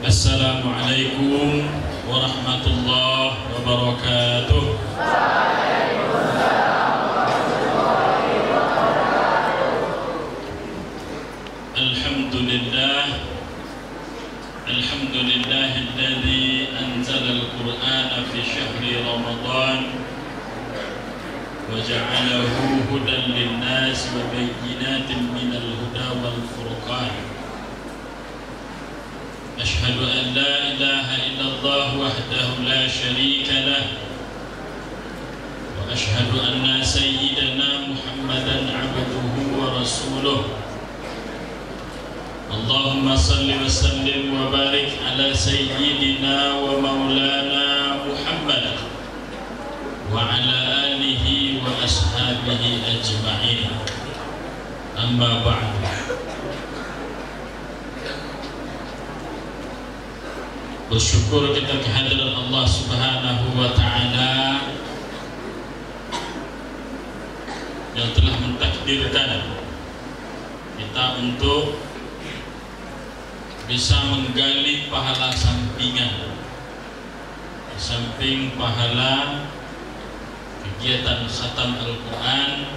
Assalamualaikum warahmatullahi wabarakatuh. Alhamdulillahilladzi anzala al-Qur'ana fi syahri Ramadan wa ja'alahu hudan lin-nas wa bayyinatin minal huda wal furqan. أشهد أن لا إله إلا الله وحده لا شريك له وأشهد أن سيدنا محمدا عبده ورسوله اللهم صل وسلم وبارك على سيدنا ومولانا محمد وعلى آله وأصحابه أجمعين أما بعد. Bersyukur kita kehadiran Allah Subhanahu wa Ta'ala yang telah mentakdirkan kita untuk bisa menggali pahala sampingan di samping pahala kegiatan khatam Al-Quran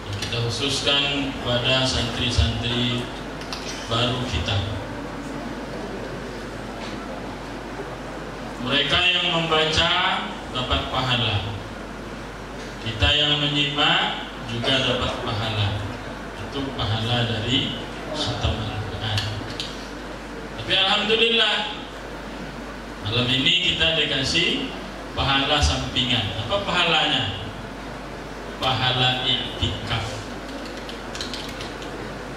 yang kita khususkan pada santri-santri baru kita. Mereka yang membaca dapat pahala, kita yang menyimak juga dapat pahala. Itu pahala dari khatam Al-Quran. Tapi alhamdulillah malam ini kita dikasih pahala sampingan. Apa pahalanya? Pahala i'tikaf.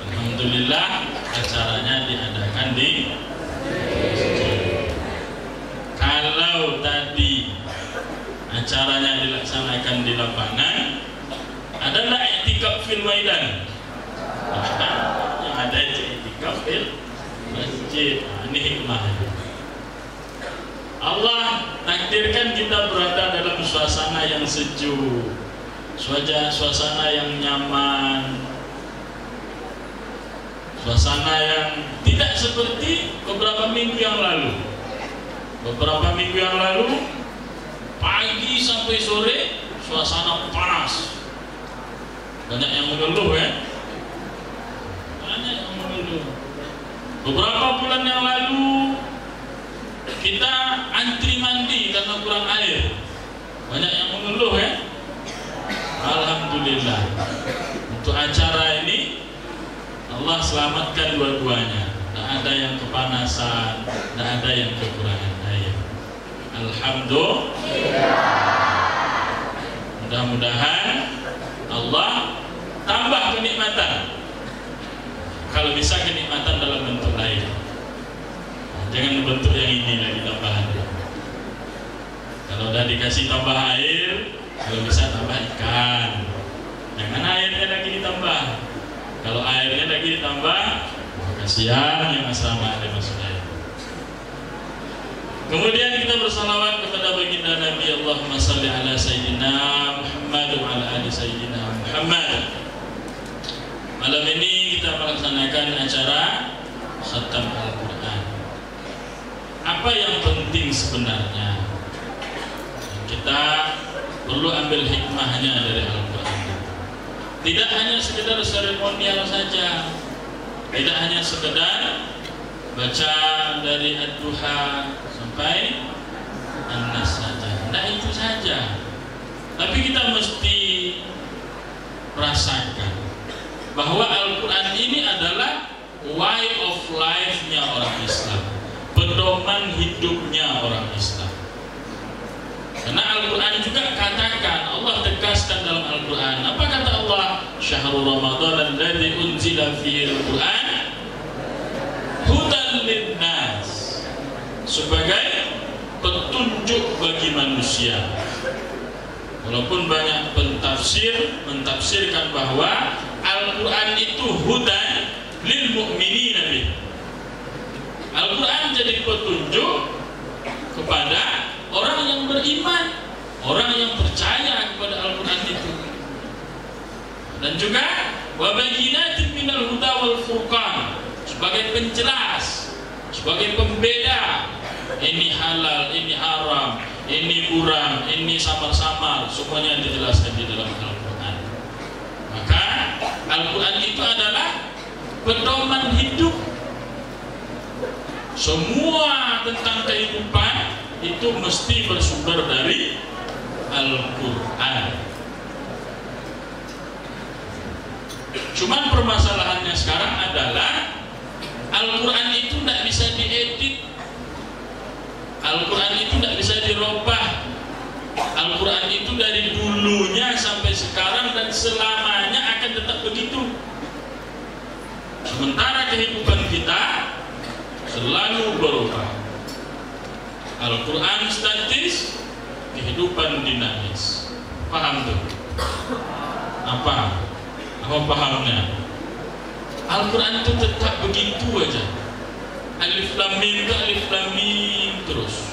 Alhamdulillah acaranya diadakan di kalau tadi acaranya dilaksanakan di lapangan, adalah i'tikaf fil maidan. Yang ada i'tikaf fil masjid. Ini hikmahnya. Allah takdirkan kita berada dalam suasana yang sejuk, suasana yang nyaman, suasana yang tidak seperti beberapa minggu yang lalu. Beberapa minggu yang lalu, pagi sampai sore suasana panas. Banyak yang mengeluh ya. Banyak yang mengeluh. Beberapa bulan yang lalu kita antri mandi karena kurang air. Banyak yang mengeluh ya. Alhamdulillah. Untuk acara ini Allah selamatkan dua-duanya. Tidak ada yang kepanasan, tidak ada yang kekurangan. Alhamdulillah. Mudah-mudahan Allah tambah kenikmatan. Kalau bisa kenikmatan dalam bentuk lain, jangan bentuk yang ini lagi tambahan. Kalau udah dikasih tambah air, kalau bisa tambah ikan. Jangan airnya lagi ditambah. Kalau airnya lagi ditambah, kasihan yang asrama ada masuk air. Kemudian kita bersalawat kepada baginda Nabi, Allahumma salli ala Sayyidina Muhammad wa ala ali Sayyidina Muhammad. Malam ini kita melaksanakan acara khatam Al-Quran. Apa yang penting sebenarnya? Kita perlu ambil hikmahnya dari Al-Quran. Tidak hanya sekedar seremonial saja, tidak hanya sekedar baca dari Ad-Duha sampai An-Nas saja. Nah itu saja. Tapi kita mesti rasakan bahwa Al-Quran ini adalah way of life-nya orang Islam, pedoman hidupnya orang Islam. Karena Al-Quran juga katakan, Allah tegaskan dalam Al-Quran. Apa kata Allah? Syahrul Ramadan alladzi unzila fihi Al-Quran hudan linnas, sebagai petunjuk bagi manusia. Walaupun banyak pentafsir mentafsirkan bahwa Al-Quran itu hudan lil mu'minin. Al-Quran jadi petunjuk kepada orang yang beriman, orang yang percaya kepada Al-Quran itu. Dan juga wa bayyinatin minal huda wal furqan, sebagai penjelas sebagai pembeda. Ini halal, ini haram, ini kurang, ini samar-samar, semuanya dijelaskan di dalam Al-Quran. Maka Al-Quran itu adalah pedoman hidup. Semua tentang kehidupan itu mesti bersumber dari Al-Quran. Cuman permasalahannya sekarang adalah Al-Quran itu tidak bisa diedit, Al-Quran itu tidak bisa dirubah. Al-Quran itu dari dulunya sampai sekarang dan selamanya akan tetap begitu. Sementara kehidupan kita selalu berubah. Al-Quran statis, kehidupan dinamis. Paham tuh? Apa pahamnya? Al-Quran itu tetap begitu aja. Alif lam mim itu alif lam mim terus.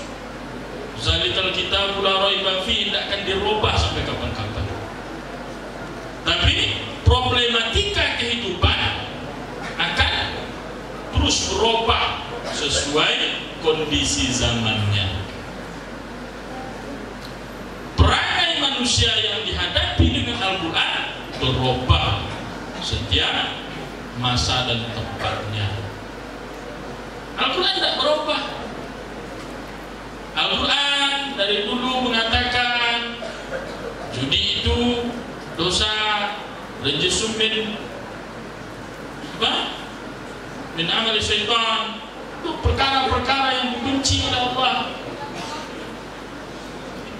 Zalikal kitab la raiba fihi, tidak akan dirubah sampai kapan-kapan. Tapi problematika kehidupan akan terus berubah sesuai kondisi zamannya. Perangai manusia yang dihadapi dengan Al-Quran berubah setiap masa dan tempatnya. Al-Quran tidak berubah. Al-Quran dari dulu mengatakan judi itu dosa, rijsum min amali syaitan. Itu perkara-perkara yang dibenci oleh Allah.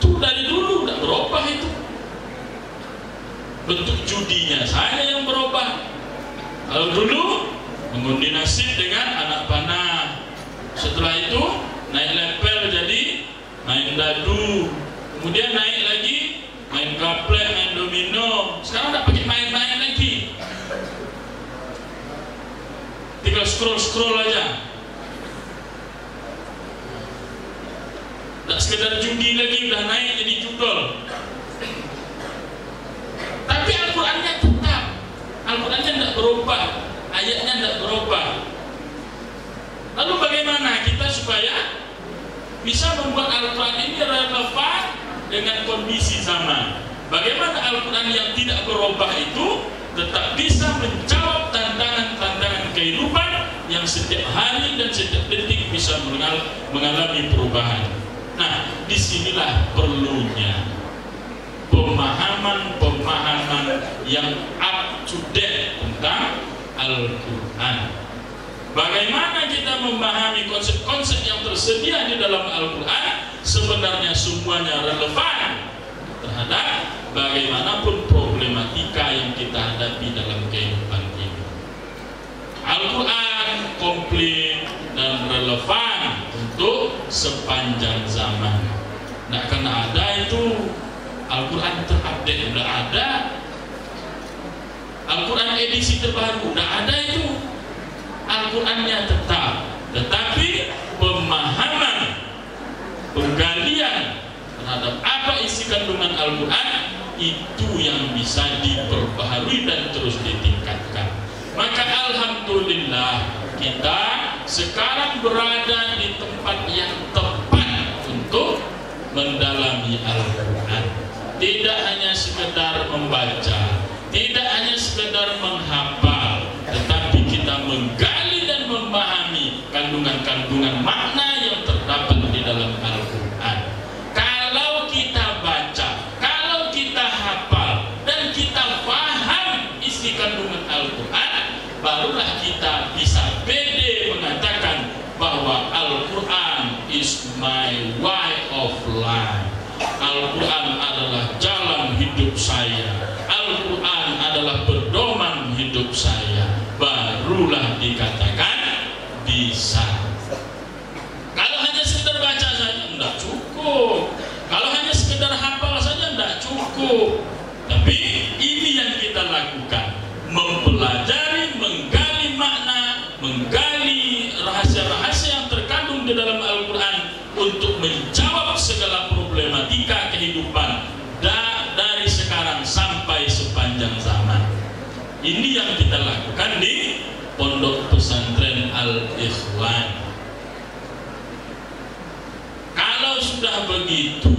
Itu dari dulu tidak berubah itu. Bentuk judinya saja yang berubah. Kalau dulu mengundi nasib dengan anak panah, setelah itu naik lepel jadi main dadu, kemudian naik lagi main gaplek, main domino. Sekarang tidak pakai main-main lagi, tinggal scroll aja. Tidak sekedar judi lagi, udah naik jadi judol. Tapi Al-Qurannya tetap, Al-Qurannya tidak berubah, ayatnya tidak berubah. Lalu bagaimana kita supaya bisa membuat Al-Quran ini relevan dengan kondisi zaman? Bagaimana Al-Quran yang tidak berubah itu tetap bisa menjawab tantangan-tantangan kehidupan yang setiap hari dan setiap detik bisa mengalami perubahan. Nah, disinilah perlunya pemahaman yang up to date tentang Al-Quran. Bagaimana kita memahami konsep-konsep yang tersedia di dalam Al-Quran sebenarnya semuanya relevan terhadap bagaimanapun problematika yang kita hadapi dalam kehidupan ini. Al-Quran komplit dan relevan untuk sepanjang zaman. Tidak akan ada itu Al-Quran terupdate, sudah ada. Al-Quran edisi terbaru, sudah ada itu. Al-Qurannya tetap, tetapi pemahaman, penggalian terhadap apa isi kandungan Al-Quran itu yang bisa diperbaharui dan terus ditingkatkan. Maka alhamdulillah kita sekarang berada di tempat yang tepat untuk mendalami Al-Quran. Tidak hanya sekedar membaca, tidak hanya sekedar menghafal, tetapi kita menggali dan memahami kandungan-kandungan makna yang terdapat di dalam Al-Quran. Kalau kita baca, kalau kita hafal, dan kita paham isi kandungan Al-Quran, barulah kita bisa pede mengatakan bahwa Al-Quran is my way of life. Al-Quran adalah jalan hidup saya. Al-Quran adalah pedoman hidup saya. Barulah dikatakan bisa. Kalau hanya sekedar baca saja tidak cukup. Kalau hanya sekedar hafal saja tidak cukup. Tapi ini yang kita lakukan, mempelajari, menggali makna, menggali rahasia-rahasia yang terkandung di dalam Al-Quran untuk menjawab segala problematika kehidupan dari sekarang sampai sepanjang zaman. Ini yang kita lakukan di Pondok Pesantren Al-Ikhwan. kalau sudah begitu,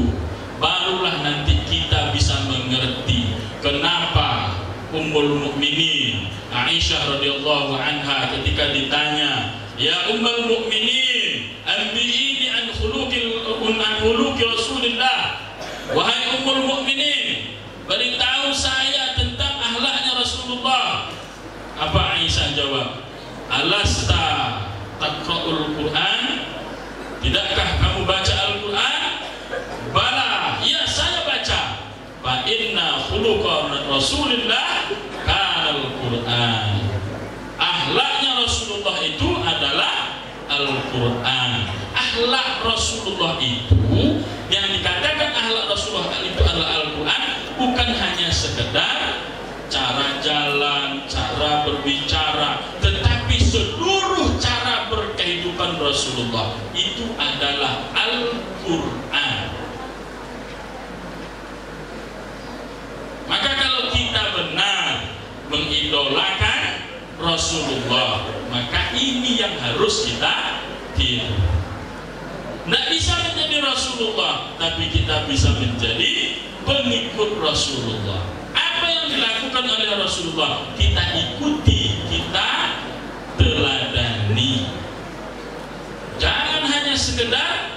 barulah nanti kita bisa mengerti kenapa Ummul Mukminin Aisyah radhiyallahu anha ketika ditanya, "Ya Ummul Mukminin, anbi'ini an khuluqi Rasulillah." Wahai Ummul Mukminin, beritahu saya tentang akhlaknya Rasulullah. Apa Aisyah jawab? "Alasta taqra'ul Quran? Tidakkah kamu baca Al-Quran?" "Bala, ya saya baca." "Fa inna khuluqa Rasulillah kanal Quran." Akhlaknya Rasulullah itu adalah Al-Quran. Akhlak Rasulullah itu, yang dikatakan akhlak Rasulullah itu adalah Al-Quran, bukan hanya sekedar cara jalan, cara berbicara, tetapi seluruh cara berkehidupan Rasulullah itu adalah Al-Quran. Maka kalau kita benar mengidolakan Rasulullah, maka ini yang harus kita tiru. Tidak bisa menjadi Rasulullah, tapi kita bisa menjadi pengikut Rasulullah. Apa yang dilakukan oleh Rasulullah, kita ikuti, kita teladani. Jangan hanya sekedar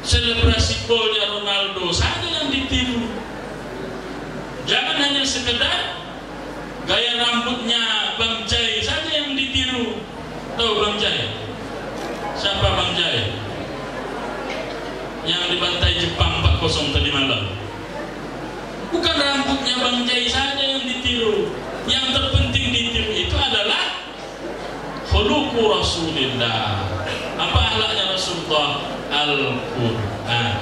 selebrasi golnya Ronaldo saja yang ditiru. Jangan hanya sekedar gaya rambutnya Bang Jai saja yang ditiru. Tahu Bang Jai? Siapa Bang Jai? Yang dibantai Jepang 4-0 tadi malam. Bukan rambutnya Bang Jai saja yang ditiru. Yang terpenting ditiru itu adalah khuluqu Rasulillah. Apa akhlaknya Rasulullah? Al-Quran.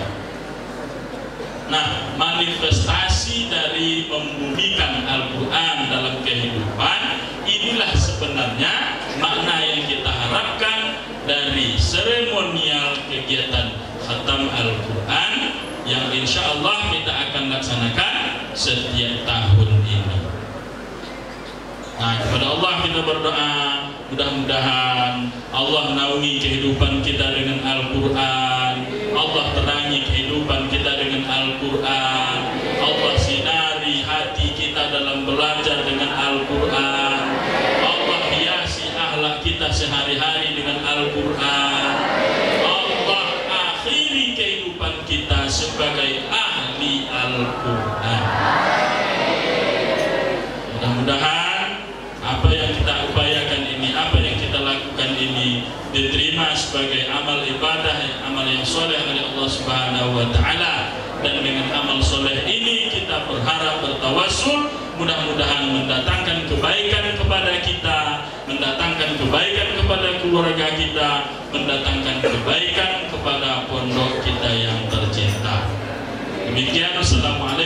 Nah, manifestasi dari membumikan Al-Quran dalam kehidupan, inilah sebenarnya makna yang kita harapkan dari seremonial kegiatan Khatam Al-Quran yang insya Allah kita akan laksanakan setiap tahun ini. Nah, kepada Allah kita berdoa, mudah-mudahan Allah naungi kehidupan kita dengan Al-Quran, Allah terangi kehidupan kita dengan Al-Quran, Allah sinari hati kita dalam belajar dengan Al-Quran, Allah hiasi akhlak kita sehari-hari dengan Al-Quran, Allah akhiri kehidupan kita sebagai ahli Al-Quran. Mudah-mudahan apa yang kita upayakan ini, apa yang kita lakukan ini diterima sebagai amal ibadah, amal yang soleh oleh Allah Subhanahu wa Ta'ala. Dan dengan amal soleh ini kita berharap bertawassul, mudah-mudahan mendatangkan kebaikan kepada kita, mendatangkan kebaikan kepada keluarga kita, mendatangkan kebaikan kepada pondok kita yang tercinta. Demikian, assalamualaikum.